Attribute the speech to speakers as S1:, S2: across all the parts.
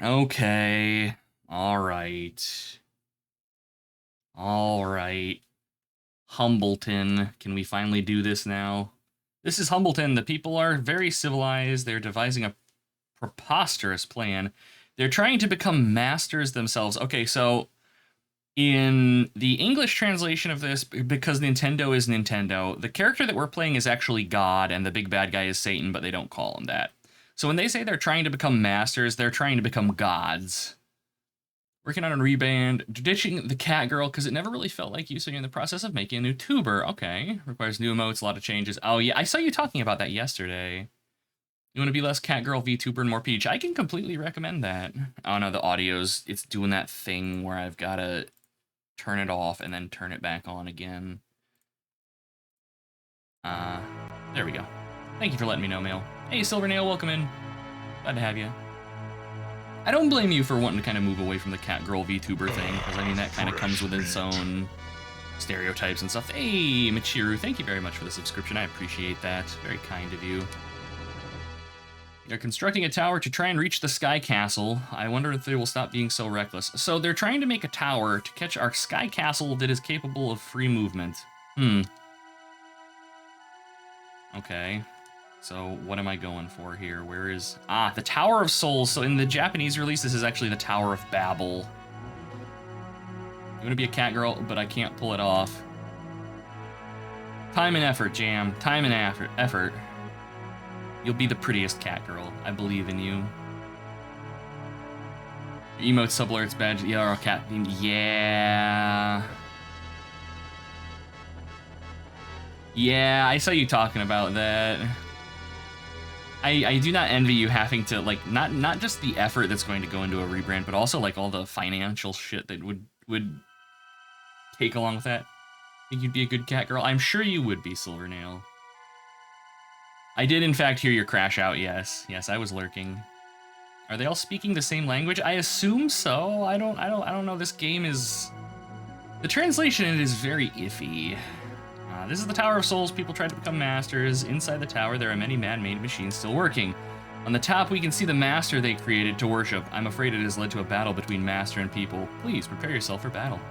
S1: Okay. All right. All right. Humbleton. Can we finally do this now? This is Humbleton. The people are very civilized. They're devising a preposterous plan. They're trying to become masters themselves. Okay, so in the English translation of this, because Nintendo is Nintendo, the character that we're playing is actually God, and the big bad guy is Satan, but they don't call him that. So when they say they're trying to become masters, they're trying to become gods. Working on a reband, ditching the cat girl because it never really felt like you, so you're in the process of making a new tuber. Okay, requires new emotes, a lot of changes. Oh yeah, I saw you talking about that yesterday. You want to be less cat girl VTuber and more Peach? I can completely recommend that. Oh no, the audio's, it's doing that thing where I've got to turn it off and then turn it back on again. There we go. Thank you for letting me know, Mail. Hey, Silvernail, welcome in. Glad to have you. I don't blame you for wanting to kind of move away from the cat girl VTuber thing, because I mean, that kind of comes with its own stereotypes and stuff. Hey, Michiru, thank you very much for the subscription. I appreciate that. Very kind of you. They're constructing a tower to try and reach the Sky Castle. I wonder if they will stop being so reckless. So they're trying to make a tower to catch our Sky Castle that is capable of free movement. Okay. So what am I going for here? Where is... Ah, the Tower of Souls. So in the Japanese release, this is actually the Tower of Babel. You want to be a cat girl, but I can't pull it off. Time and effort, Jam. Time and effort. You'll be the prettiest cat girl. I believe in you. Emote subalerts badge. Yeah, or cat themed. Yeah. Yeah, I saw you talking about that. I do not envy you having to, like, not just the effort that's going to go into a rebrand, but also, like, all the financial shit that would take along with that. Think you'd be a good cat girl? I'm sure you would be, Silvernail. I did, in fact, hear your crash out, yes. Yes, I was lurking. Are they all speaking the same language? I assume so. I don't know. This game is... The translation in it is very iffy. This is the Tower of Souls. People try to become masters. Inside the tower, there are many man-made machines still working. On the top, we can see the master they created to worship. I'm afraid it has led to a battle between master and people. Please, prepare yourself for battle.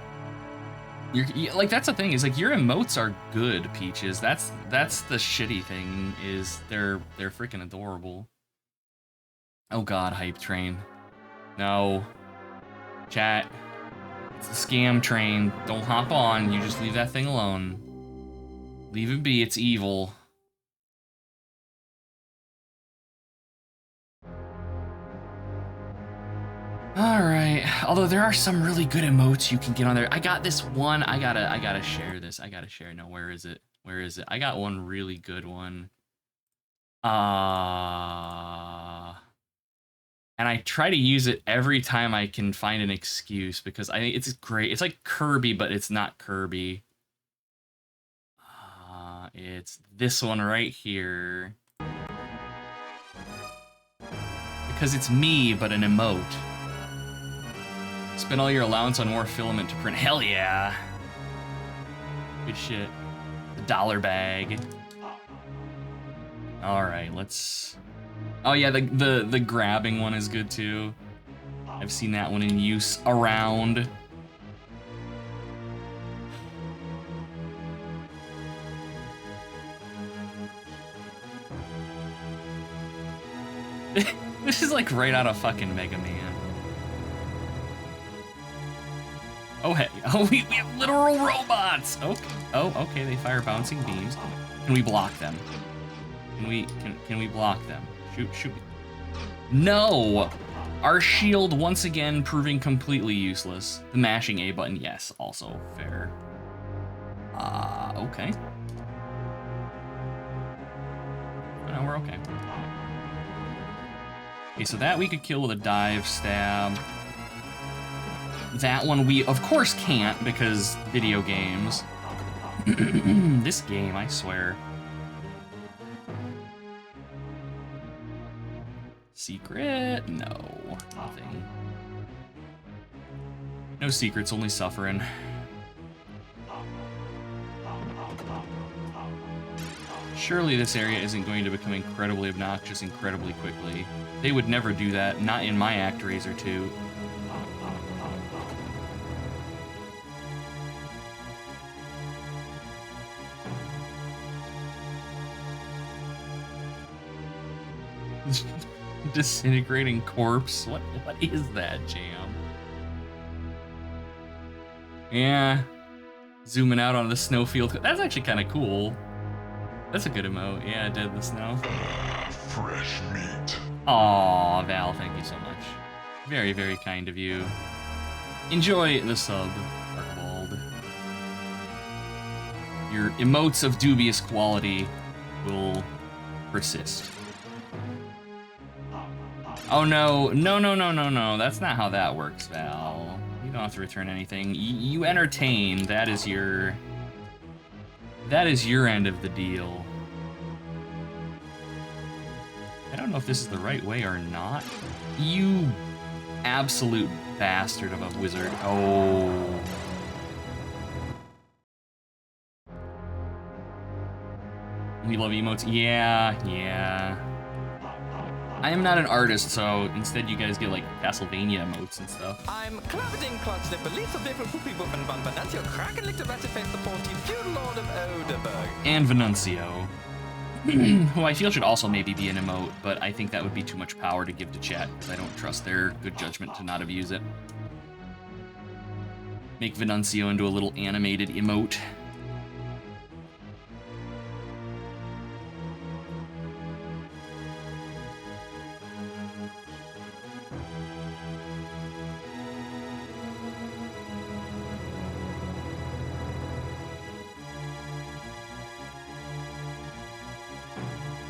S1: Like, that's the thing, is, like, your emotes are good, Peaches. That's the shitty thing, is they're freaking adorable. Oh god, hype train. No. Chat. It's the scam train. Don't hop on. You just leave that thing alone. Leave it be, it's evil. Alright, although there are some really good emotes you can get on there. I got this one, I gotta share this. I gotta share, no, where is it? Where is it? I got one really good one. And I try to use it every time I can find an excuse, because I think it's great. It's like Kirby, but it's not Kirby. It's this one right here. Because it's me, but an emote. Spend all your allowance on more filament to print. Hell yeah. Good shit. The dollar bag. Alright, let's... Oh yeah, the grabbing one is good too. I've seen that one in use around. This is like right out of fucking Mega Man. Oh hey, oh we have literal robots. Okay, oh okay, they fire bouncing beams. Can we block them? Can we block them? Shoot. No! Our shield once again proving completely useless. The mashing A button, yes, also fair. Okay. No, we're okay. Okay, so that we could kill with a dive stab. That one we, of course, can't, because video games. This game, I swear. Secret? No, nothing. No secrets, only suffering. Surely this area isn't going to become incredibly obnoxious incredibly quickly. They would never do that, not in my ActRaiser 2. Disintegrating corpse? What is that, Jam? Yeah. Zooming out on the snowfield. That's actually kind of cool. That's a good emote. Yeah, Dead in the Snow.
S2: Fresh meat.
S1: Aw, Val, thank you so much. Very, very kind of you. Enjoy the sub, Archibald. Your emotes of dubious quality will persist. Oh no, no. That's not how that works, Val. You don't have to return anything. You entertain. That is your end of the deal. I don't know if this is the right way or not. You absolute bastard of a wizard. Oh. We love emotes. Yeah. I am not an artist, so instead you guys get like Castlevania emotes and stuff.
S3: I'm Claverding Clutch, the beliefs of different poopy boop and bun Venancio, Kraken licked a ratchet face, the porty, feudal lord of Oderberg.
S1: And Venancio. Who I feel should also maybe be an emote, but I think that would be too much power to give to chat, because I don't trust their good judgment to not abuse it. Make Venancio into a little animated emote.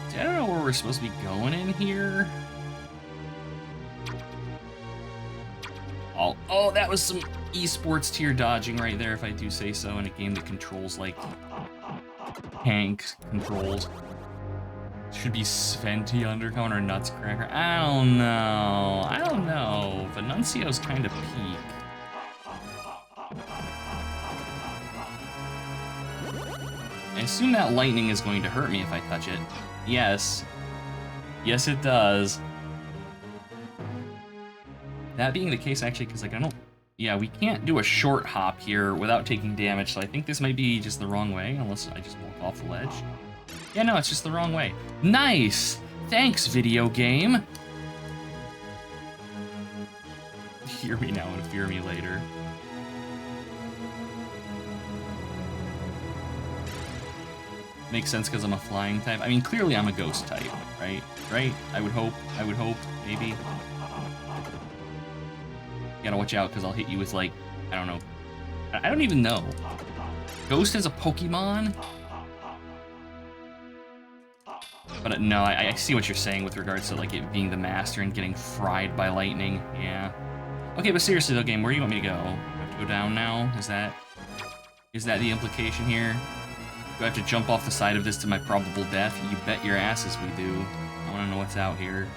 S1: I don't know where we're supposed to be going in here. Oh, that was some esports tier dodging right there, if I do say so, in a game that controls like tank controls. Should be Sventi Undercone or Nutscracker. I don't know. Venuncio's kind of peak. I assume that lightning is going to hurt me if I touch it. Yes. Yes, it does. That being the case, actually, because, like, I don't... Yeah, we can't do a short hop here without taking damage, so I think this might be just the wrong way, unless I just walk off the ledge. Yeah, no, it's just the wrong way. Nice! Thanks, video game! Hear me now and fear me later. Makes sense because I'm a flying type. I mean, clearly I'm a ghost type, right? Right? I would hope, maybe. You gotta watch out because I'll hit you with, like, I don't know. I don't even know. Ghost is a Pokemon? But no, I see what you're saying with regards to, like, it being the master and getting fried by lightning. Yeah. Okay, but seriously though, game, where do you want me to go? Do I have to go down now? Is that the implication here? Do I have to jump off the side of this to my probable death? You bet your asses we do. I want to know what's out here.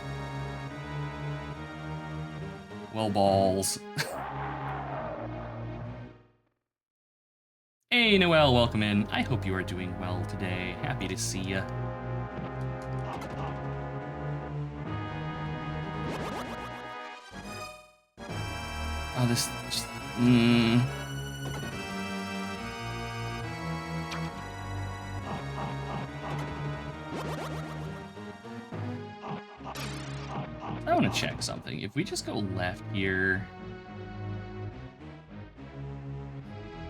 S1: Well, balls. Hey, Noelle, welcome in. I hope you are doing well today. Happy to see ya. Oh, this... Just, I want to check something. If we just go left here...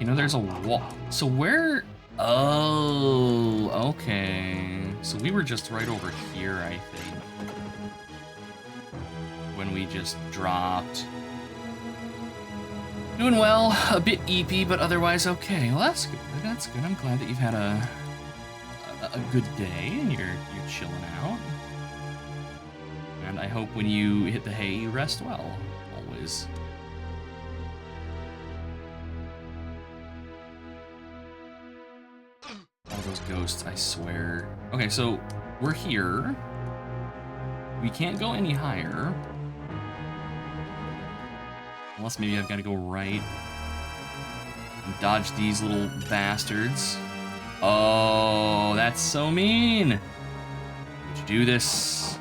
S1: You know, there's a wall. So where... Oh, okay. So we were just right over here, I think. When we just dropped. Doing well. A bit eepy, but otherwise okay. Well, that's good. That's good. I'm glad that you've had a good day and you're chilling out. And I hope when you hit the hay, you rest well. Always. All those ghosts, I swear. Okay, so we're here. We can't go any higher. Unless maybe I've got to go right and dodge these little bastards. Oh, that's so mean. Would you do this?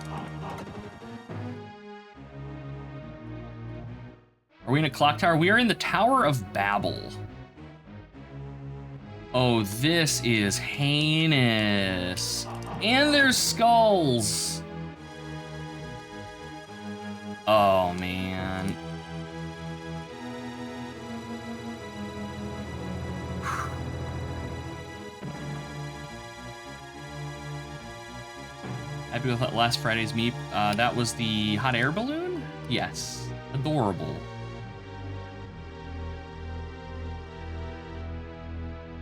S1: Are we in a clock tower? We are in the Tower of Babel. Oh, this is heinous. And there's skulls. Oh, man. Happy with last Friday's meep. That was the hot air balloon? Yes. Adorable.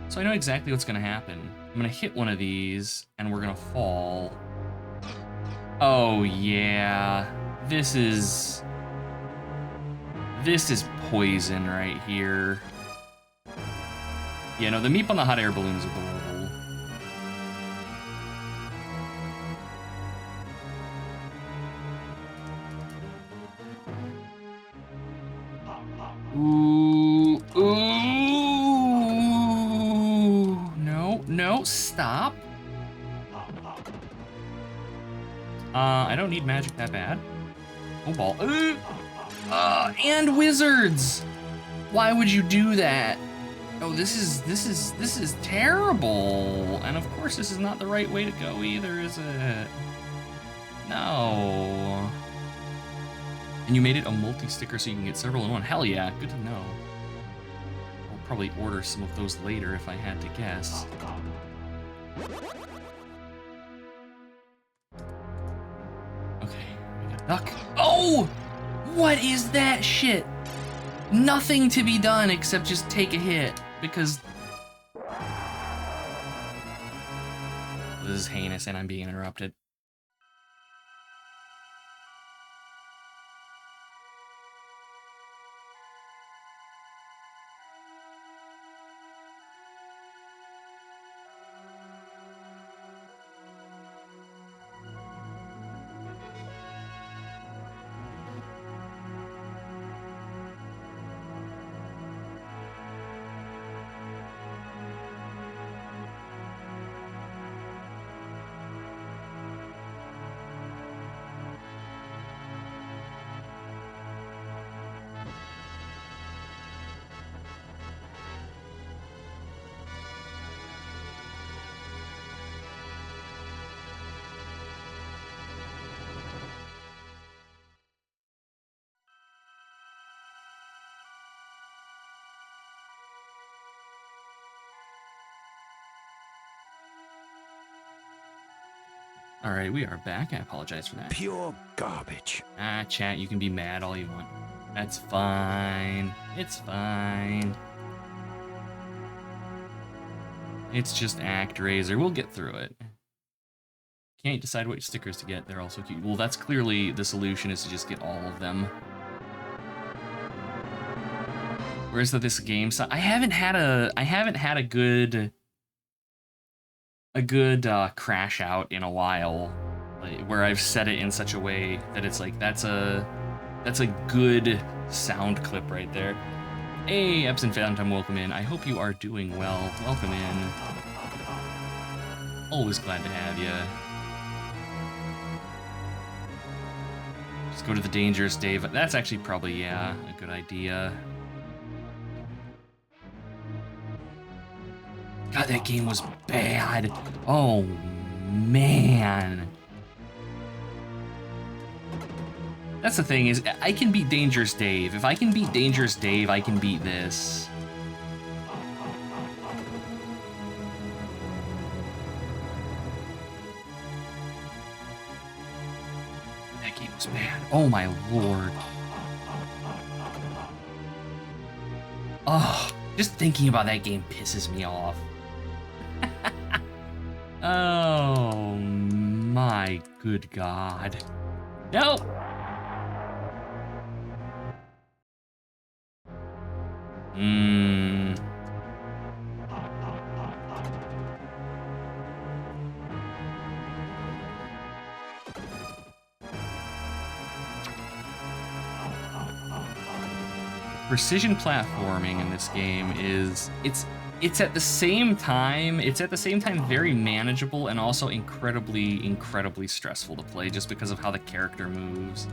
S1: So I know exactly what's gonna happen. I'm gonna hit one of these, and we're gonna fall. Oh, yeah. This is poison right here. Yeah, no, the meep on the hot air balloon is adorable. Ooh, ooh. No, no, stop. I don't need magic that bad. Oh, ball. And wizards. Why would you do that? Oh, this is terrible. And of course, this is not the right way to go either, is it? No. And you made it a multi-sticker so you can get several in one. Hell yeah, good to know. I'll probably order some of those later if I had to guess. Okay, we got a duck. Oh! What is that shit? Nothing to be done except just take a hit, because this is heinous and I'm being interrupted. All right, we are back. I apologize for that.
S4: Pure garbage.
S1: Ah, chat, you can be mad all you want. That's fine. It's fine. It's just ActRaiser. We'll get through it. Can't decide which stickers to get. They're all so cute. Well, that's clearly the solution, is to just get all of them. Where's this game? So I haven't had a good crash out in a while, like, where I've set it in such a way that it's like that's a good sound clip right there. Hey, Epson Phantom, welcome in. I hope you are doing well. Welcome in. Always glad to have you. Just go to the Dangerous Dave. That's actually probably, yeah, a good idea. God, that game was bad. Oh, man. That's the thing, is I can beat Dangerous Dave. If I can beat Dangerous Dave, I can beat this. That game was bad. Oh, my lord. Oh, just thinking about that game pisses me off. Oh my good god. Nope. Precision platforming in this game is, it's at the same time very manageable and also incredibly stressful to play just because of how the character moves.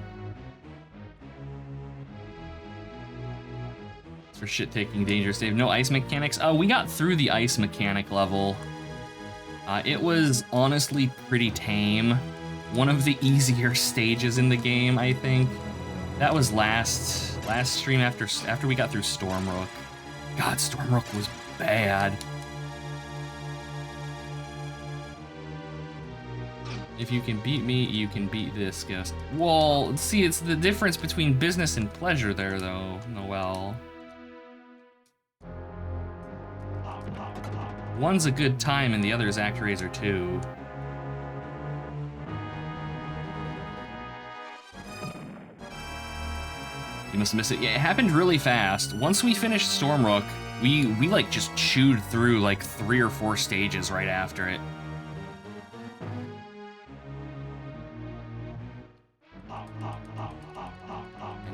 S1: For shit taking dangerous Dave. No ice mechanics. Oh, we got through the ice mechanic level. It was honestly pretty tame. One of the easier stages in the game, I think. That was last stream after we got through Stormrook. God, Stormrook was bad. If you can beat me, you can beat this guest. Well, see, it's the difference between business and pleasure there, though, Noel. One's a good time and the other is ActRaiser 2. You must miss it. Yeah, it happened really fast. Once we finished Stormrook, we like just chewed through like 3 or 4 stages right after it. I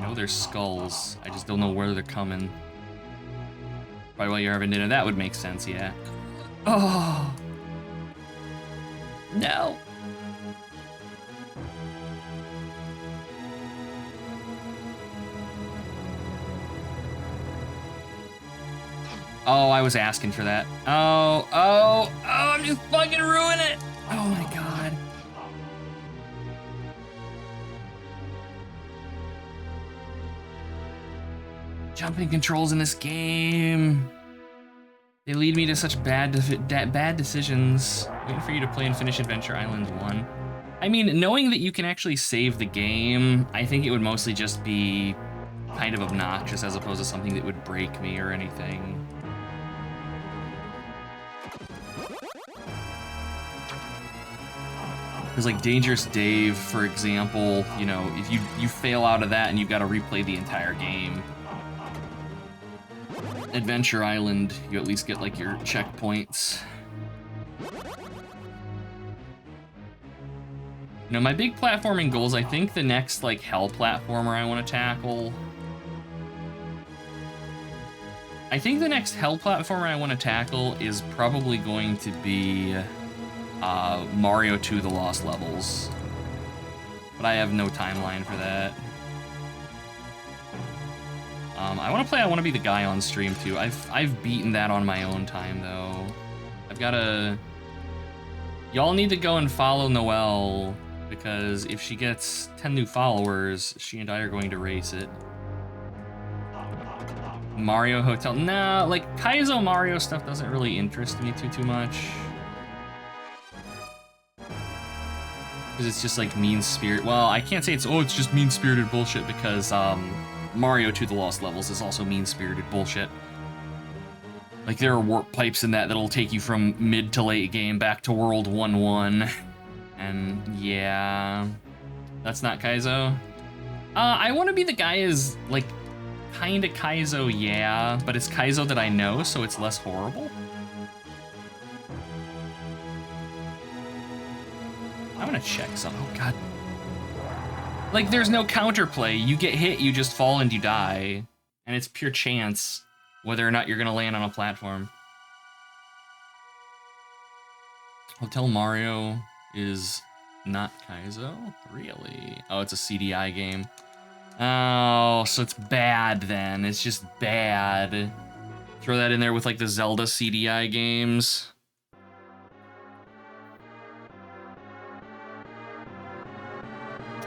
S1: know there's skulls. I just don't know where they're coming. Probably while you're having dinner. That would make sense, yeah. Oh. No. Oh, I was asking for that. Oh, I'm just fucking ruining it. Oh my god. Jumping controls in this game. They lead me to such bad decisions. Waiting for you to play and finish Adventure Island 1. I mean, knowing that you can actually save the game, I think it would mostly just be kind of obnoxious as opposed to something that would break me or anything. Because like Dangerous Dave, for example, you know, if you fail out of that and you've got to replay the entire game. Adventure Island, you at least get like your checkpoints. You know, my big platforming goals, I think the next like hell platformer I want to tackle. I think the next hell platformer I want to tackle is probably going to be Mario 2 The Lost Levels. But I have no timeline for that. I want to be the guy on stream too. I've beaten that on my own time though. I've got to. Y'all need to go and follow Noelle because if she gets 10 new followers, she and I are going to race it. Mario Hotel. Nah, like Kaizo Mario stuff doesn't really interest me too much. Because it's just like mean spirit. Well, I can't say it's just mean spirited bullshit because Mario 2 The Lost Levels is also mean-spirited bullshit. Like, there are warp pipes in that that'll take you from mid to late game back to World 1-1. And, yeah... That's not Kaizo. I want to be the guy is, like, kinda Kaizo, yeah, but it's Kaizo that I know, so it's less horrible. I'm gonna check some. Oh, god. Like, there's no counterplay. You get hit, you just fall and you die. And it's pure chance whether or not you're gonna land on a platform. Hotel Mario is not Kaizo? Really? Oh, it's a CDI game. Oh, so it's bad then. It's just bad. Throw that in there with, like, the Zelda CDI games.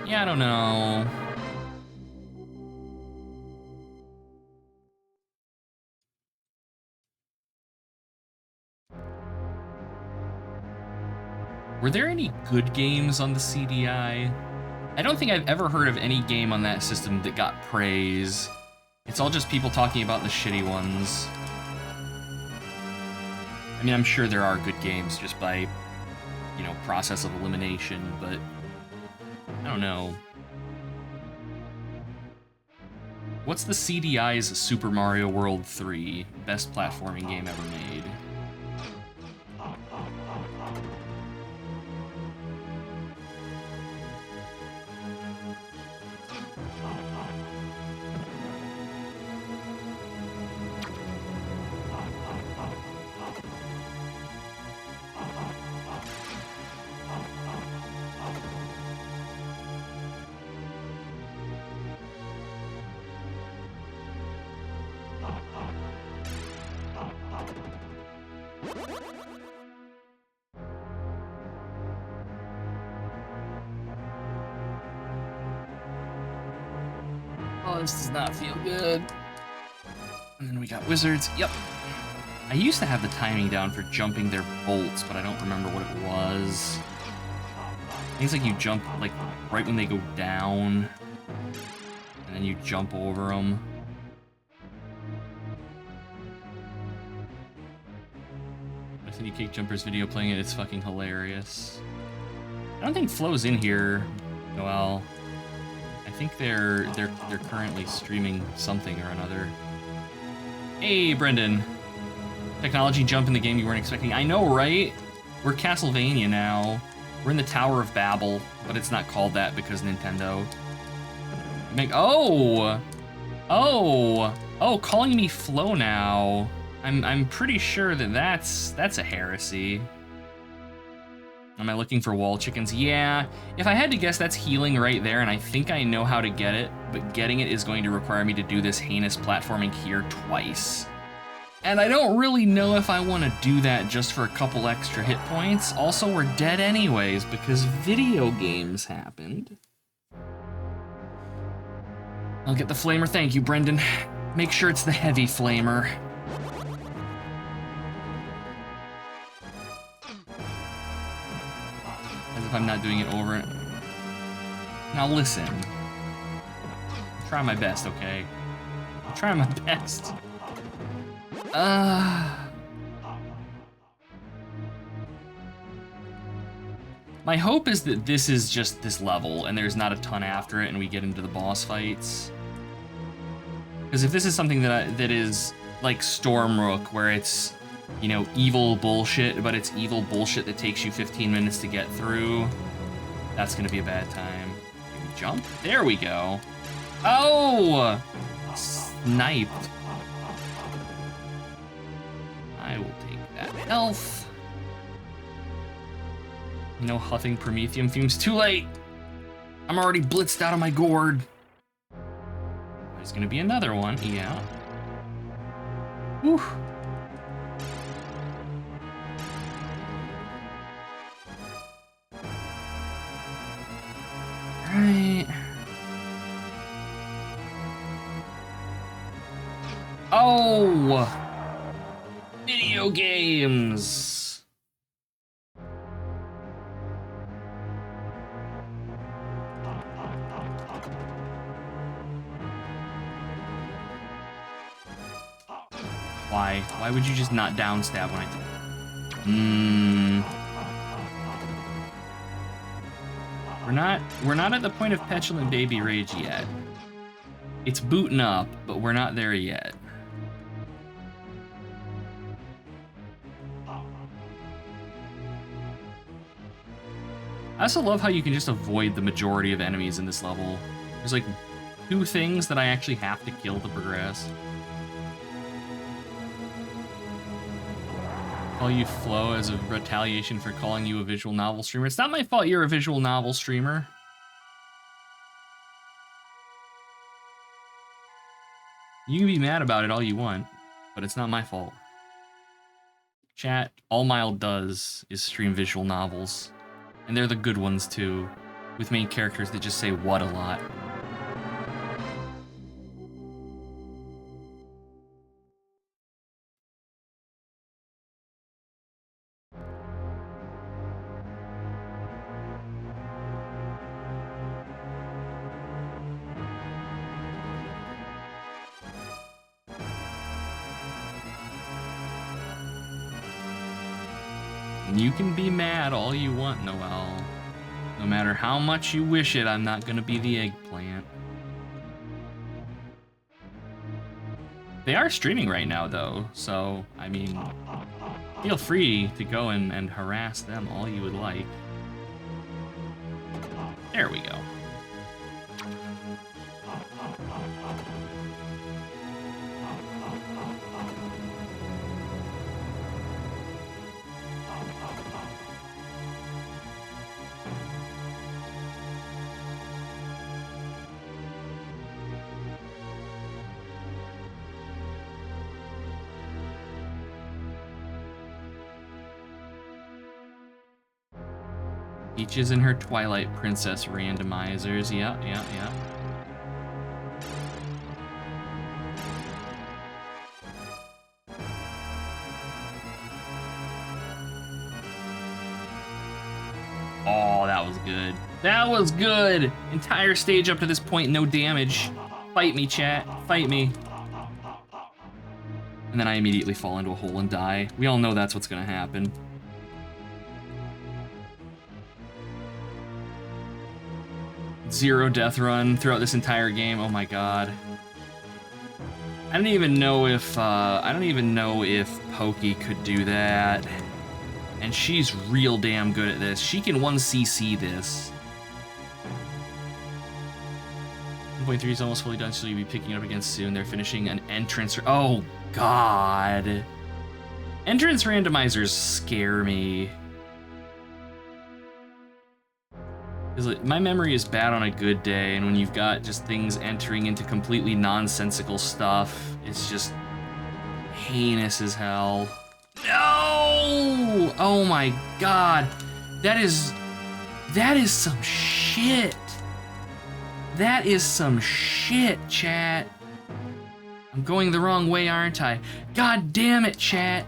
S1: Yeah, I don't know. Were there any good games on the CDI? I don't think I've ever heard of any game on that system that got praise. It's all just people talking about the shitty ones. I mean, I'm sure there are good games just by, you know, process of elimination, but I don't know. What's the CDI's Super Mario World 3? Best platforming game ever made. This does not feel good. And then we got wizards. Yep. I used to have the timing down for jumping their bolts, but I don't remember what it was. I think it's like you jump like right when they go down, and then you jump over them. City Cake Jumpers video playing it. It's fucking hilarious. I don't think Flo's in here, Noel. I think they're currently streaming something or another. Hey, Brendan. Technology jump in the game you weren't expecting. I know, right? We're Castlevania now. We're in the Tower of Babel, but it's not called that because Nintendo. Oh, calling me Flo now. I'm pretty sure that that's a heresy. Am I looking for wall chickens? Yeah, if I had to guess, that's healing right there, and I think I know how to get it, but getting it is going to require me to do this heinous platforming here twice. And I don't really know if I want to do that just for a couple extra hit points. Also, we're dead anyways, because video games happened. I'll get the flamer, thank you, Brendan. Make sure it's the heavy flamer. As if I'm not doing it over. Now listen. I'll try my best, okay? I'll try my best. My hope is that this is just this level and there's not a ton after it and we get into the boss fights. Because if this is something that is like Stormrook, where it's, you know, evil bullshit, but it's evil bullshit that takes you 15 minutes to get through, that's gonna be a bad time. Can we jump? There we go. Oh! Sniped. I will take that health. No huffing Prometheum fumes. Too late! I'm already blitzed out of my gourd. There's gonna be another one. Yeah. Whew. Right. Oh! Video games! Why? Why would you just not downstab when I do? We're not at the point of petulant baby rage yet. It's booting up, but we're not there yet. I also love how you can just avoid the majority of enemies in this level. There's like 2 things that I actually have to kill to progress. Call you Flo as a retaliation for calling you a visual novel streamer. It's not my fault you're a visual novel streamer. You can be mad about it all you want, but it's not my fault. Chat, all Mild does is stream visual novels. And they're the good ones too, with main characters that just say what a lot. You can be mad all you want, Noel. No matter how much you wish it, I'm not gonna be the eggplant. They are streaming right now, though, so, I mean, feel free to go and harass them all you would like. There we go. Peaches and her Twilight Princess randomizers. Yeah. That was good. That was good! Entire stage up to this point, no damage. Fight me, chat. Fight me. And then I immediately fall into a hole and die. We all know that's what's gonna happen. Zero death run throughout this entire game. Oh my god. I don't even know if Pokey could do that. And she's real damn good at this. She can 1cc this. 1.3 is almost fully done, so you'll be picking it up again soon. They're finishing an entrance. Oh god. Entrance randomizers scare me. My memory is bad on a good day, and when you've got just things entering into completely nonsensical stuff, it's just heinous as hell. No! Oh my god. That is some shit. That is some shit, chat. I'm going the wrong way, aren't I? God damn it, chat.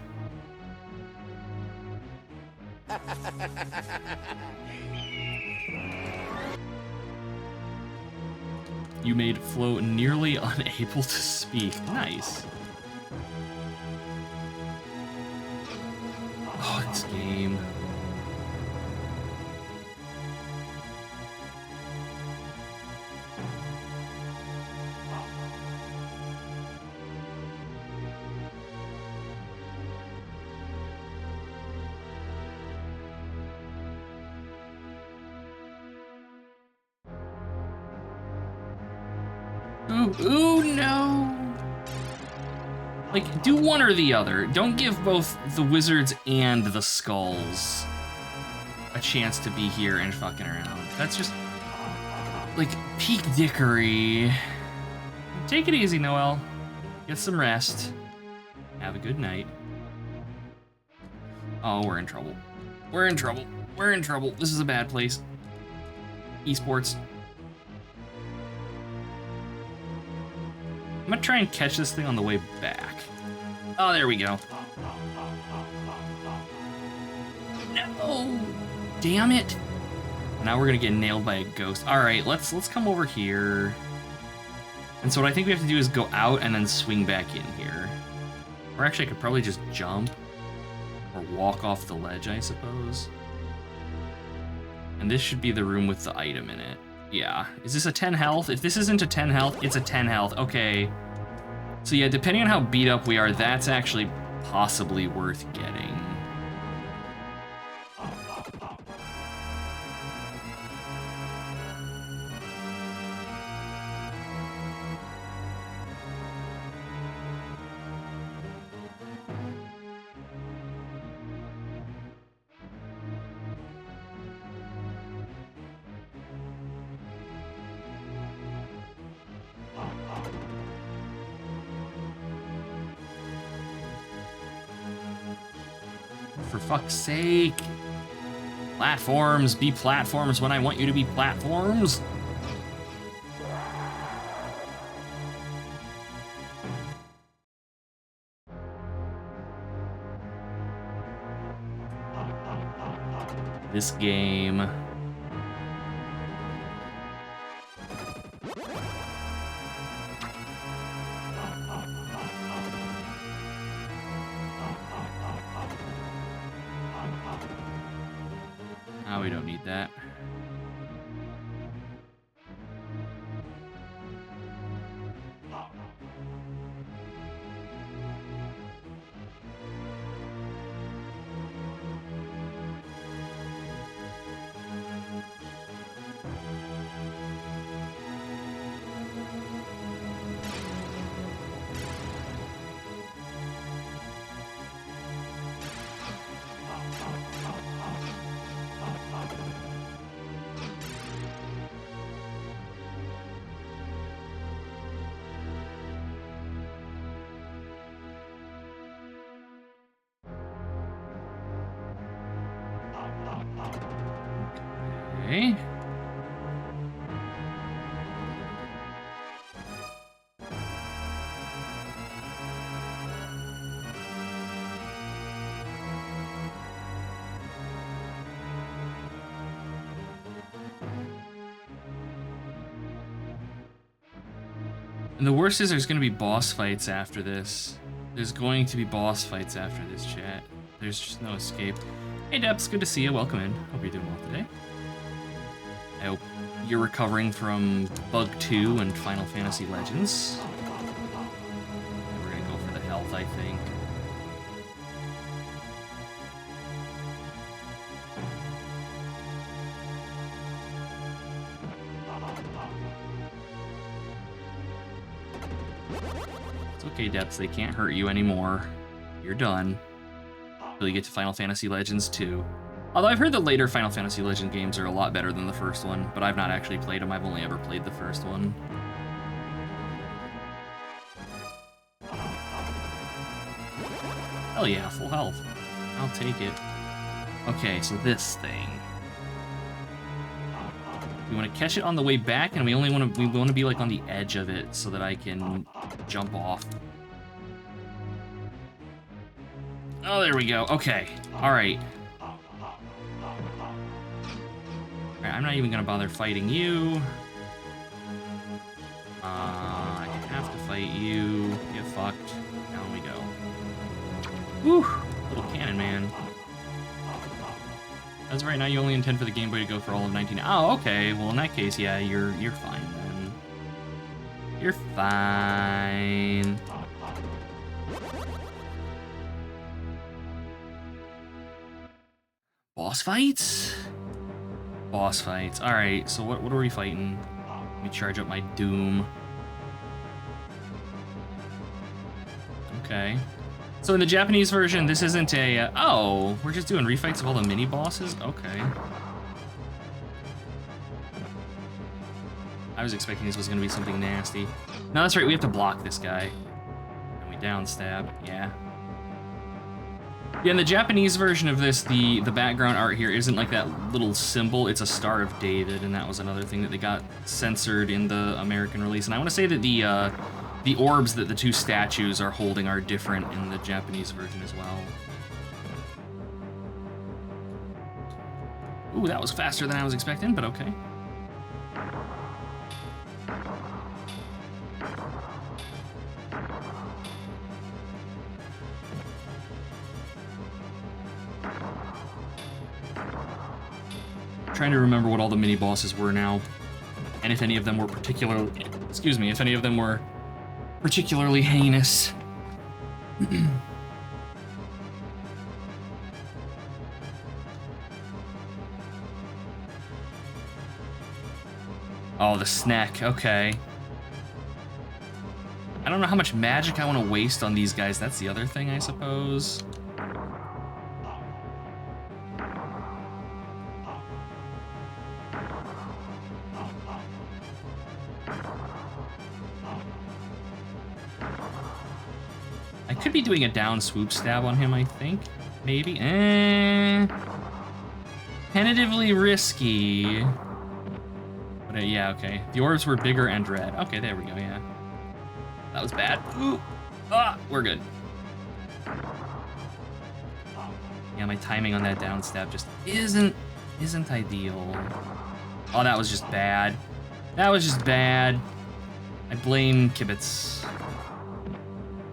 S1: You made Flo nearly unable to speak. Nice. Oh, this game. Ooh, no. Like, do one or the other. Don't give both the wizards and the skulls a chance to be here and fucking around. That's just, like, peak dickery. Take it easy, Noelle. Get some rest. Have a good night. Oh, we're in trouble. We're in trouble. We're in trouble. This is a bad place. Esports. I'm gonna try and catch this thing on the way back. Oh, there we go. No! Damn it! Now we're gonna get nailed by a ghost. All right, let's come over here. And so what I think we have to do is go out and then swing back in here. Or actually, I could probably just jump or walk off the ledge, I suppose. And this should be the room with the item in it. Yeah. Is this a 10 health? If this isn't a 10 health, it's a 10 health. Okay. So yeah, depending on how beat up we are, that's actually possibly worth getting. For fuck's sake. Platforms, be platforms when I want you to be platforms. This game. Oh, we don't need that. Okay. And the worst is there's going to be boss fights after this. There's going to be boss fights after this, chat. There's just no escape. Hey, Debs, good to see you. Welcome in. Hope you're doing well today. I hope you're recovering from Bug 2 and Final Fantasy Legends. We're going to go for the health, I think. It's okay, Depths, they can't hurt you anymore. You're done. Until you get to Final Fantasy Legends 2. Although I've heard the later Final Fantasy Legend games are a lot better than the first one, but I've not actually played them. I've only ever played the first one. Hell yeah, full health. I'll take it. Okay, so this thing. We want to catch it on the way back, and we want to be like on the edge of it so that I can jump off. Oh, there we go. Okay. All right. Alright, I'm not even gonna bother fighting you. I have to fight you. Get fucked. Down we go. Whew! Little cannon man. That's right, now you only intend for the Game Boy to go for all of 19. Oh, okay. Well, in that case, yeah, you're fine then. You're fine. Boss fights? Boss fights. Alright, so what are we fighting? Let me charge up my Doom. Okay. So in the Japanese version, this isn't a... oh, we're just doing refights of all the mini-bosses? Okay. I was expecting this was going to be something nasty. No, that's right, we have to block this guy. And we down stab, yeah. Yeah, in the Japanese version of this, the background art here isn't like that little symbol, it's a Star of David, and that was another thing that they got censored in the American release. And I want to say that the orbs that the two statues are holding are different in the Japanese version as well. Ooh, that was faster than I was expecting, but okay. Trying to remember what all the mini bosses were now, and if any of them were particularly, if any of them were particularly heinous. Oh, the snack. Okay. I don't know how much magic I want to waste on these guys. That's the other thing, I suppose. I could be doing a down swoop stab on him, I think. Maybe. Tentatively risky. But yeah, okay. The orbs were bigger and red. Okay, there we go, yeah. That was bad. Ooh. Ah, we're good. Yeah, my timing on that down stab just isn't ideal. Oh, that was just bad. That was just bad. I blame Kibitz.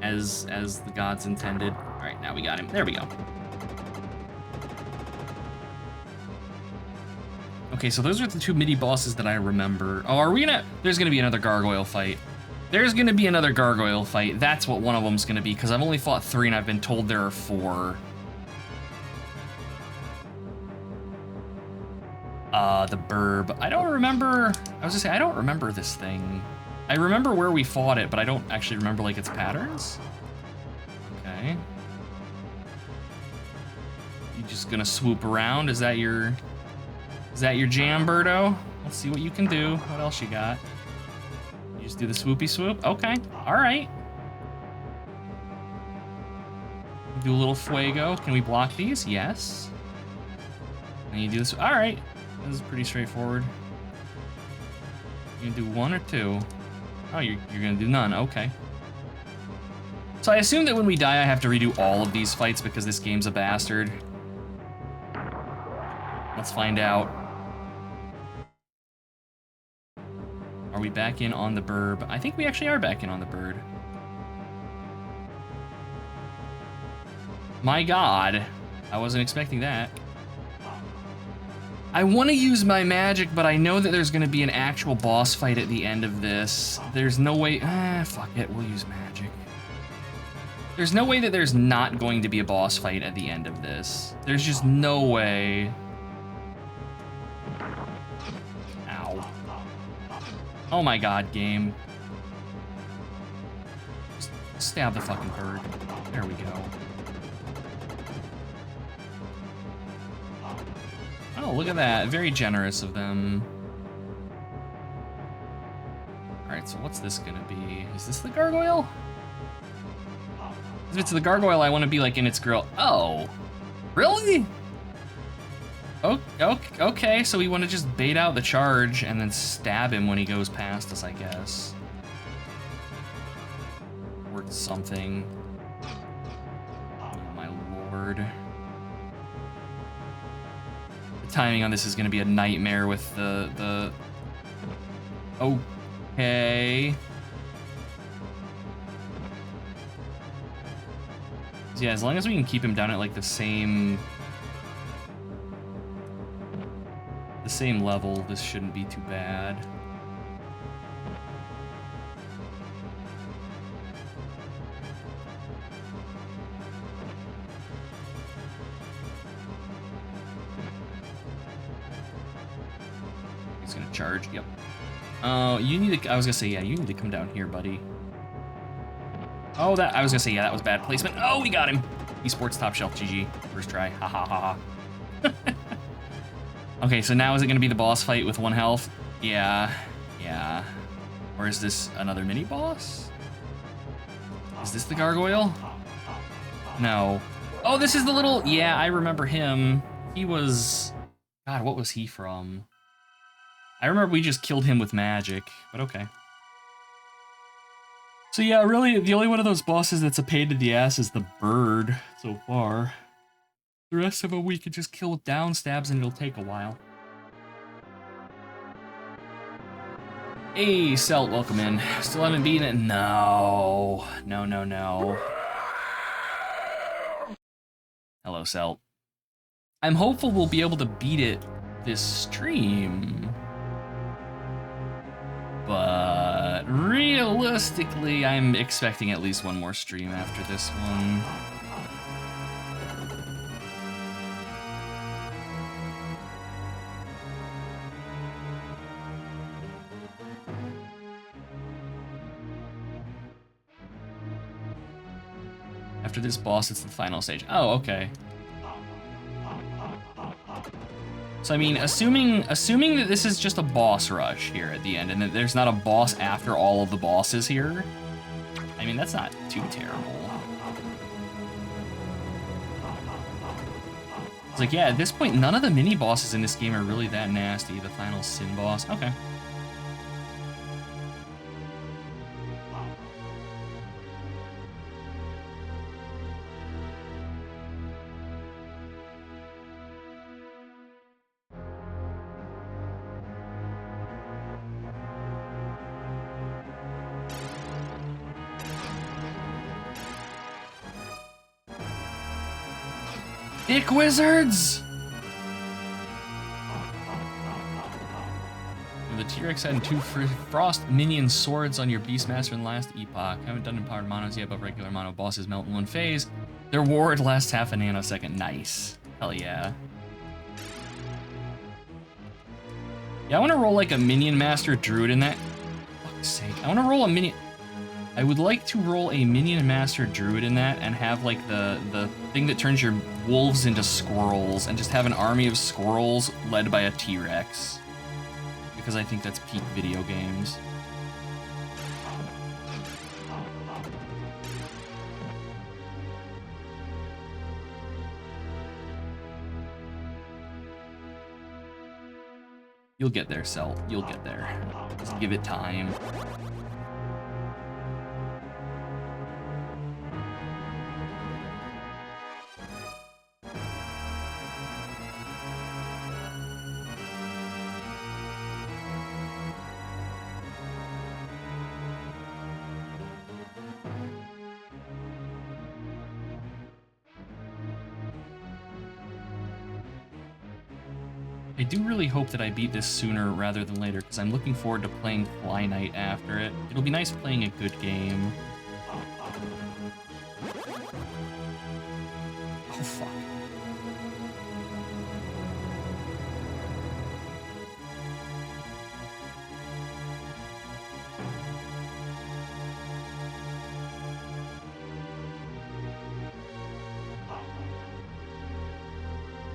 S1: As the gods intended. All right, now we got him. There we go. Okay, so those are the two mini bosses that I remember. Oh, are we gonna... There's gonna be another gargoyle fight. There's gonna be another gargoyle fight. That's what one of them's gonna be, because I've only fought 3 and I've been told there are 4. The burb. I don't remember... I was gonna say, I don't remember this thing. I remember where we fought it, but I don't actually remember, like, its patterns. Okay. You just gonna swoop around? Is that your jam, Birdo? Let's see what you can do. What else you got? You just do the swoopy swoop? Okay, all right. Do a little fuego. Can we block these? Yes. And you do this, all right. This is pretty straightforward. You gonna do 1 or 2? Oh, you're gonna do none, okay. So I assume that when we die, I have to redo all of these fights because this game's a bastard. Let's find out. Are we back in on the burb? I think we actually are back in on the bird. My god. I wasn't expecting that. I want to use my magic, but I know that there's going to be an actual boss fight at the end of this. There's no way... fuck it. We'll use magic. There's no way that there's not going to be a boss fight at the end of this. There's just no way. Ow. Oh my god, game. Just stab the fucking bird. There we go. Oh, look at that. Very generous of them. Alright, so what's this gonna be? Is this the gargoyle? If it's the gargoyle, I want to be like in its grill. Oh, really? Oh, okay, so we want to just bait out the charge and then stab him when he goes past us, I guess. Or something. Oh my lord. The timing on this is going to be a nightmare with the... Okay. Yeah, as long as we can keep him down at like the same level, this shouldn't be too bad. He's gonna charge, yep. Oh, you need to, I was gonna say, yeah, you need to come down here, buddy. Oh, I was gonna say, yeah, that was bad placement. Oh, we got him. Esports top shelf, GG. First try, ha ha ha ha. Okay, so now is it gonna be the boss fight with 1 health? Yeah. Or is this another mini boss? Is this the gargoyle? No. Oh, this is the little, yeah, I remember him. He was, God, what was he from? I remember we just killed him with magic, but okay. So yeah, really, the only one of those bosses that's a pain in the ass is the bird so far. The rest of them we could just kill with down stabs and it'll take a while. Hey, Celt, welcome in. Still haven't beaten it? No. Hello, Celt. I'm hopeful we'll be able to beat it this stream. But realistically, I'm expecting at least one more stream after this one. After this boss, it's the final stage. Oh, okay. So I mean, assuming that this is just a boss rush here at the end, and that there's not a boss after all of the bosses here, I mean, that's not too terrible. It's like, yeah, at this point, none of the mini bosses in this game are really that nasty. The final sin boss, okay. Dick Wizards! The T-Rex had 2 Frost Minion Swords on your Beastmaster in the last epoch. Haven't done empowered monos yet, but regular mono bosses melt in 1 phase. Their ward lasts half a nanosecond. Nice. Hell yeah. Yeah, I want to roll like a Minion Master Druid in that. For fuck's sake. I want to roll a Minion... I would like to roll a Minion Master Druid in that and have like the thing that turns your wolves into squirrels and just have an army of squirrels led by a T-Rex. Because I think that's peak video games. You'll get there, Celt. You'll get there. Just give it time. I do really hope that I beat this sooner rather than later, because I'm looking forward to playing Fly Night after it. It'll be nice playing a good game. Oh, fuck.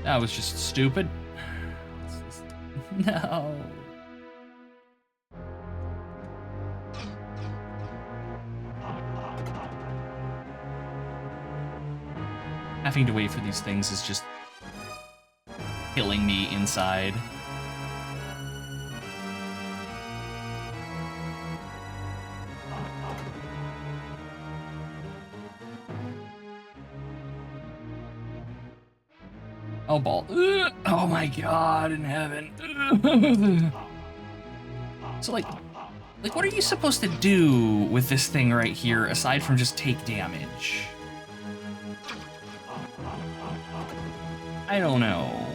S1: That was just stupid. No. Having to wait for these things is just killing me inside. Oh, ball. Ugh. Oh my god in heaven. So like what are you supposed to do with this thing right here aside from just take damage? I don't know.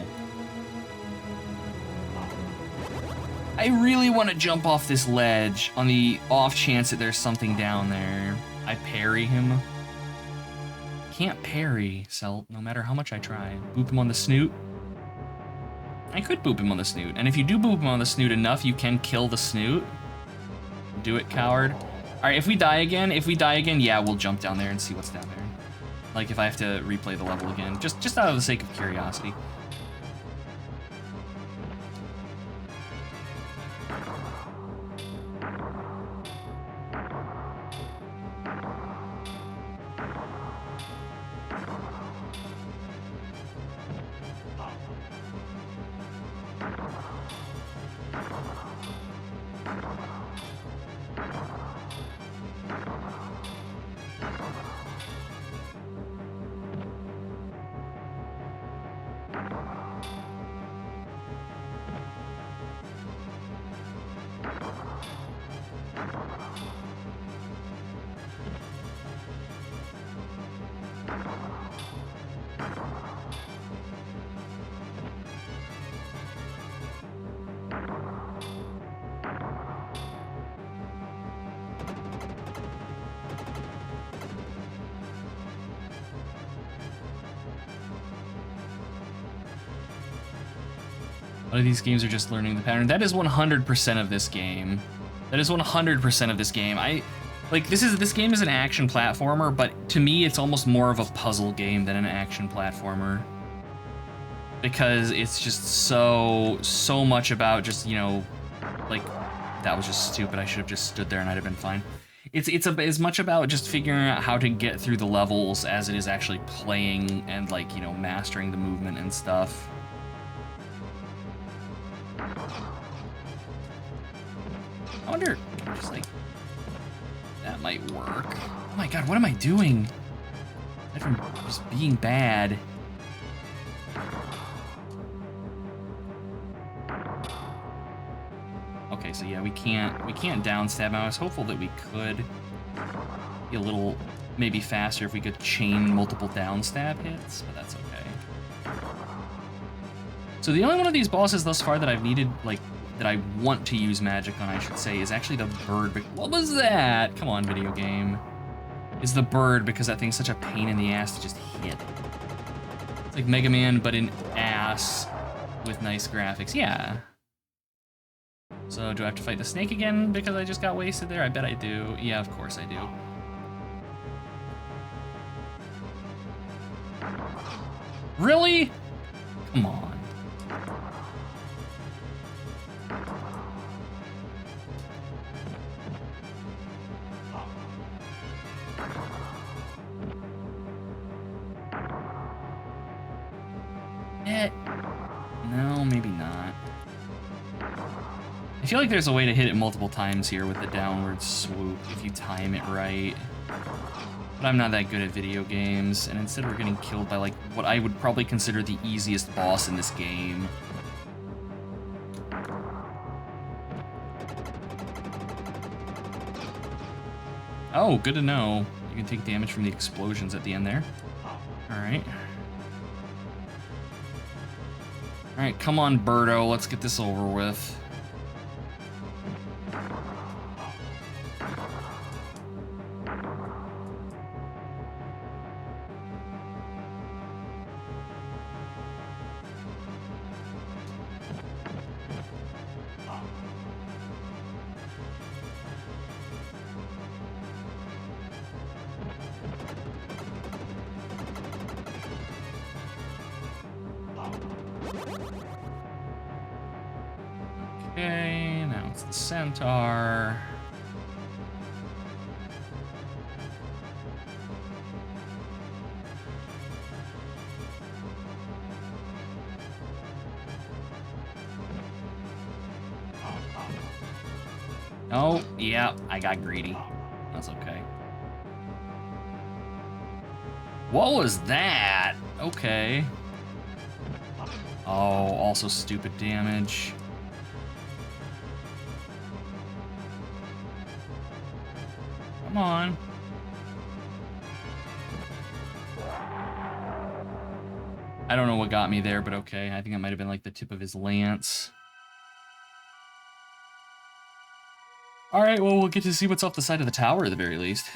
S1: I really want to jump off this ledge on the off chance that there's something down there. I parry him. Can't parry, Celt, no matter how much I try. Boop him on the snoot. I could boop him on the snoot, and if you do boop him on the snoot enough, you can kill the snoot. Do it, coward. All right, if we die again, yeah, we'll jump down there and see what's down there. Like if I have to replay the level again, just out of the sake of curiosity. A lot of these games are just learning the pattern. That is 100% of this game. That is 100% of this game. This game is an action platformer, but to me it's almost more of a puzzle game than an action platformer. Because it's just so much about just, you know, like, that was just stupid. I should have just stood there and I'd have been fine. It's as much about just figuring out how to get through the levels as it is actually playing and, like, you know, mastering the movement and stuff. I wonder, just like, that might work. Oh my god, what am I doing? Aside from just being bad. Okay, so yeah, we can't down stab him. I was hopeful that we could be a little maybe faster if we could chain multiple down stab hits, but that's okay. So the only one of these bosses thus far that I've needed, like, that I want to use magic on, I should say, is actually the bird. What was that? Come on, video game. Is the bird, because that thing's such a pain in the ass to just hit. It's like Mega Man, but an ass with nice graphics. Yeah. So do I have to fight the snake again because I just got wasted there? I bet I do. Yeah, of course I do. Really? Come on. No, maybe not. I feel like there's a way to hit it multiple times here with the downward swoop if you time it right. But I'm not that good at video games, and instead we're getting killed by, like, what I would probably consider the easiest boss in this game. Oh, good to know. You can take damage from the explosions at the end there. Alright. Alright, come on, Birdo. Let's get this over with. Okay, now it's the Centaur. Oh, yeah, I got greedy. That's okay. What was that? Okay. Oh, also stupid damage. Come on. I don't know what got me there, but okay. I think it might have been like the tip of his lance. All right, well, we'll get to see what's off the side of the tower at the very least.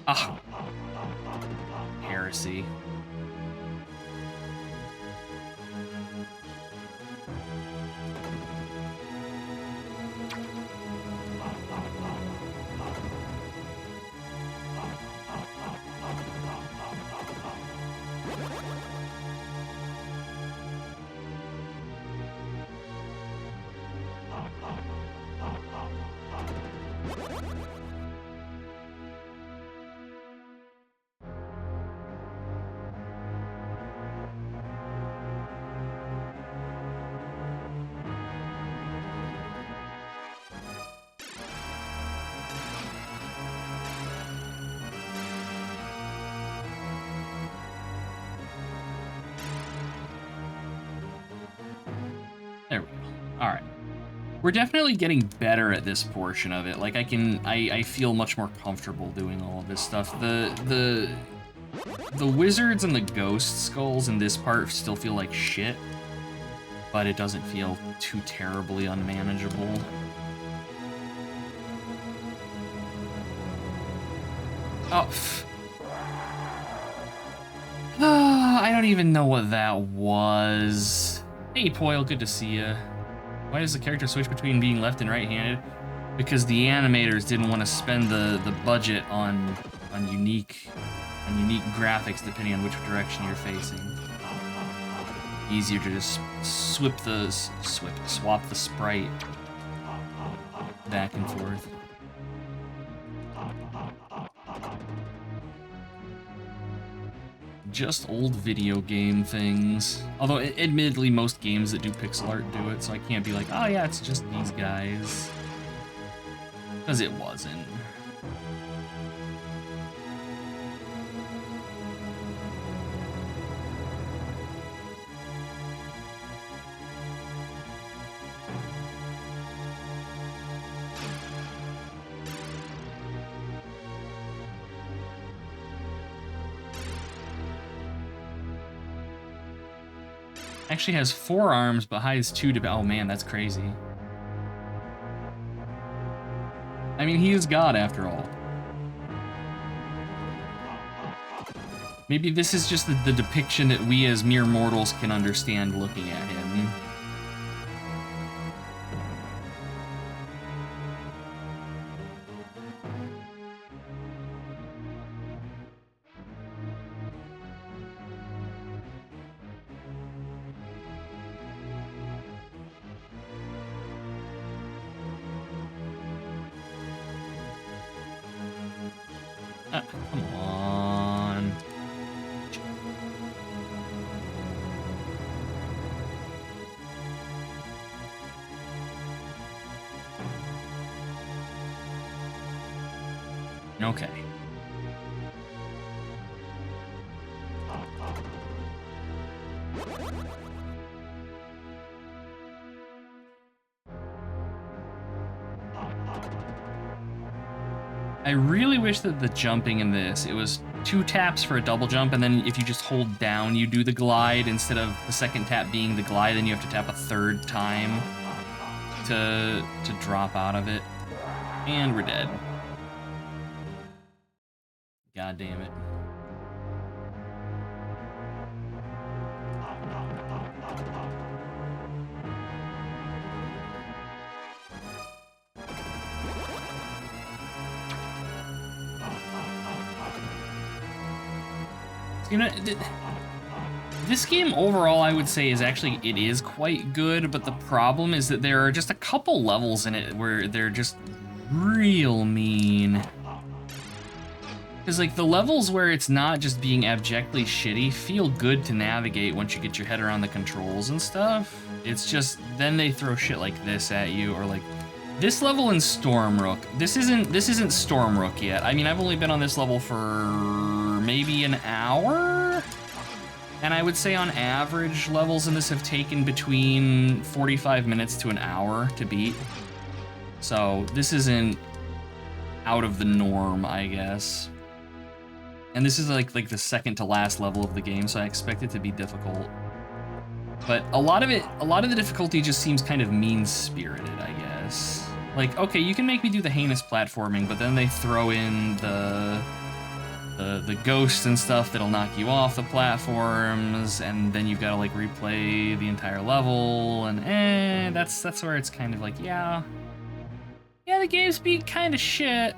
S1: Ah, heresy. There we go. All right. We're definitely getting better at this portion of it. Like I feel much more comfortable doing all of this stuff. The wizards and the ghost skulls in this part still feel like shit, but it doesn't feel too terribly unmanageable. Oh. I don't even know what that was. Hey, Poil, good to see you. Why does the character switch between being left and right-handed? Because the animators didn't want to spend the budget on unique graphics depending on which direction you're facing. Easier to just swap the sprite back and forth. Just old video game things. Although, admittedly, most games that do pixel art do it, so I can't be like, oh yeah, it's just these guys. Because it wasn't. Actually has 4 arms, but hides 2 to... Oh man, that's crazy. I mean, he is God after all. Maybe this is just the depiction that we as mere mortals can understand looking at him. Come on. Okay. I really wish that the jumping in this, it was 2 taps for a double jump, and then if you just hold down, you do the glide instead of the second tap being the glide, then you have to tap a 3rd time to drop out of it. And we're dead. God damn it. You know, this game overall, I would say, is actually, it is quite good, but the problem is that there are just a couple levels in it where they're just real mean. Because, like, the levels where it's not just being abjectly shitty feel good to navigate once you get your head around the controls and stuff. It's just, then they throw shit like this at you, or like, this level in Stormrook. This isn't Stormrook yet. I mean, I've only been on this level for maybe an hour? And I would say on average, levels in this have taken between 45 minutes to an hour to beat. So this isn't out of the norm, I guess. And this is like the second to last level of the game, so I expect it to be difficult. But a lot of the difficulty just seems kind of mean-spirited, I guess. Like, okay, you can make me do the heinous platforming, but then they throw in the ghosts and stuff that'll knock you off the platforms, and then you've got to like replay the entire level, and that's where it's kind of like, yeah, the game's being kind of shit.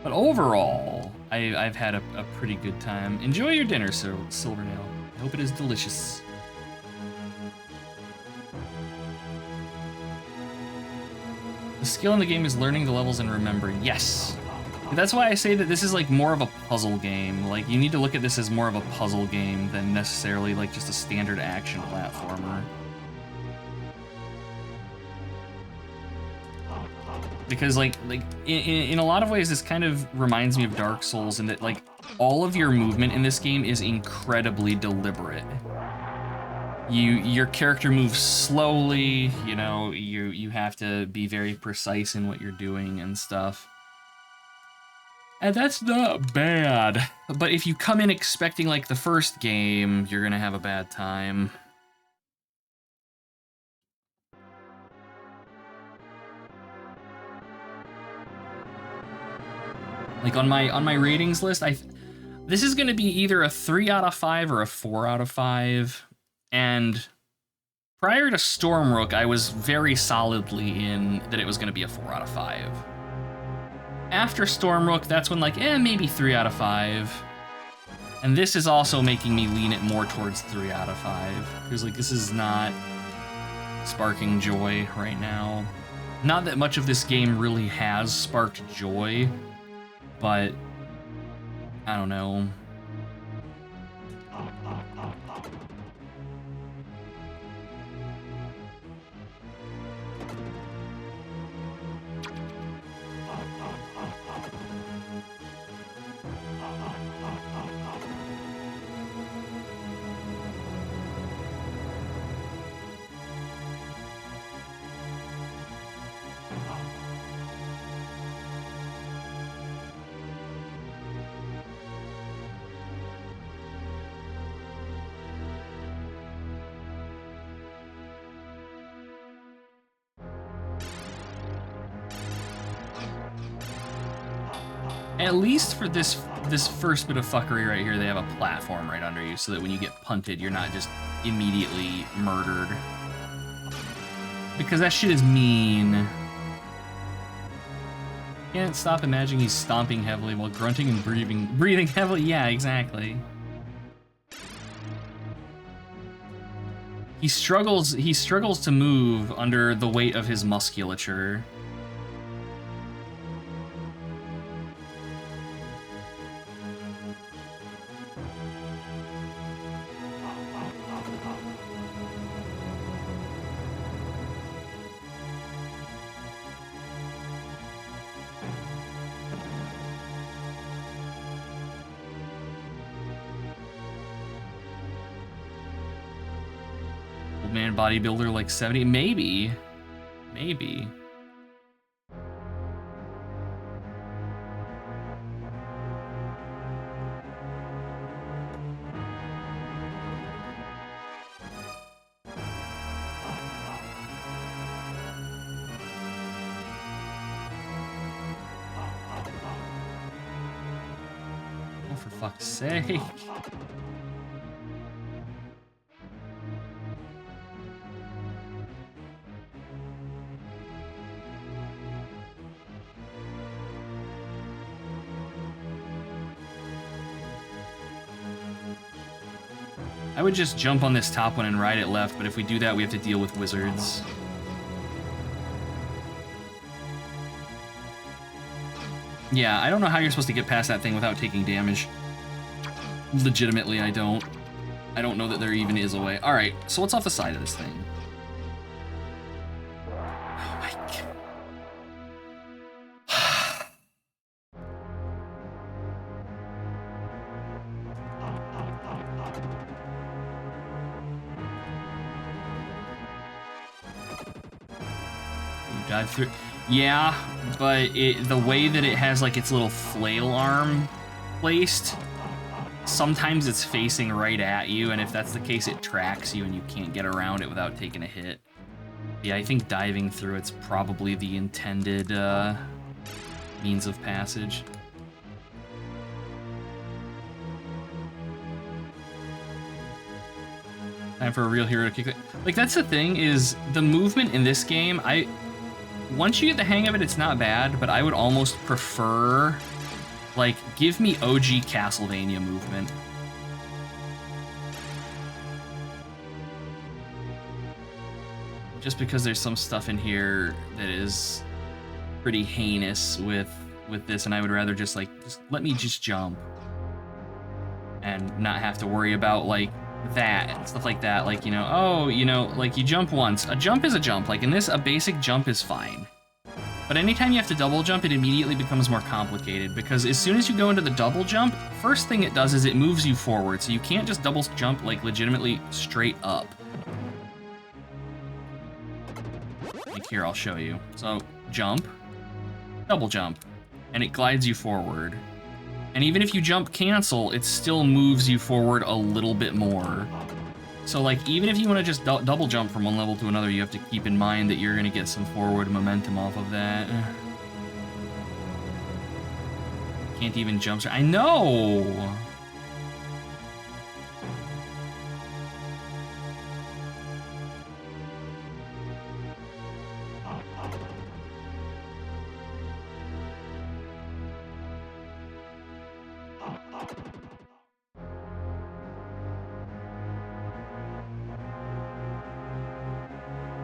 S1: But overall, I've had a pretty good time. Enjoy your dinner, Silvernail. I hope it is delicious. The skill in the game is learning the levels and remembering. Yes. That's why I say that this is like more of a puzzle game. Like, you need to look at this as more of a puzzle game than necessarily like just a standard action platformer. Because like in a lot of ways, this kind of reminds me of Dark Souls in that like all of your movement in this game is incredibly deliberate. Your character moves slowly, you know, you have to be very precise in what you're doing and stuff. And that's not bad. But if you come in expecting like the first game, you're gonna have a bad time. Like on my ratings list, this is gonna be either a 3 out of 5 or a 4 out of 5. And prior to Stormrook, I was very solidly in that it was going to be a 4 out of 5. After Stormrook, that's when like, maybe 3 out of 5. And this is also making me lean it more towards 3 out of 5. Because like, this is not sparking joy right now. Not that much of this game really has sparked joy, but I don't know. At least for this first bit of fuckery right here, they have a platform right under you so that when you get punted, you're not just immediately murdered. Because that shit is mean. Can't stop imagining he's stomping heavily while grunting and breathing heavily. Yeah, exactly. He struggles to move under the weight of his musculature. bodybuilder like 70? Maybe. Maybe. Oh, for fuck's sake. I would just jump on this top one and ride it left, but if we do that, we have to deal with wizards. Yeah, I don't know how you're supposed to get past that thing without taking damage. Legitimately, I don't. I don't know that there even is a way. All right, so what's off the side of this thing? Oh my god. You dive through. Yeah, but the way that it has like its little flail arm placed, sometimes it's facing right at you, and if that's the case, it tracks you and you can't get around it without taking a hit. Yeah, I think diving through it's probably the intended means of passage. Time for a real hero to kick it. Like, that's the thing, is the movement in this game, once you get the hang of it, it's not bad, but I would almost prefer, like, give me OG Castlevania movement. Just because there's some stuff in here that is pretty heinous with this, and I would rather just let me just jump and not have to worry about, like, that and stuff like that. Like, you know, oh, you know, like, you jump once. A jump is a jump. Like, in this, a basic jump is fine. But anytime you have to double jump, it immediately becomes more complicated, because as soon as you go into the double jump, first thing it does is it moves you forward, so you can't just double jump, like, legitimately straight up. Like, here, I'll show you. So, jump, double jump, and it glides you forward. And even if you jump cancel, it still moves you forward a little bit more. So, like, even if you want to just double jump from one level to another, you have to keep in mind that you're going to get some forward momentum off of that. Can't even jump. I know!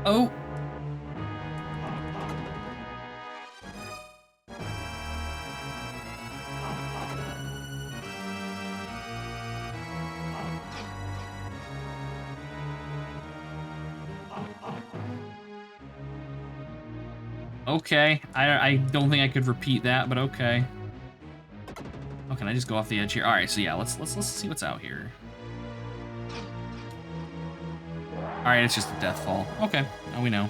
S1: Oh. Okay, I don't think I could repeat that, but okay. Oh, can I just go off the edge here? All right, so yeah, let's see what's out here. All right, it's just a death fall. Okay, now we know.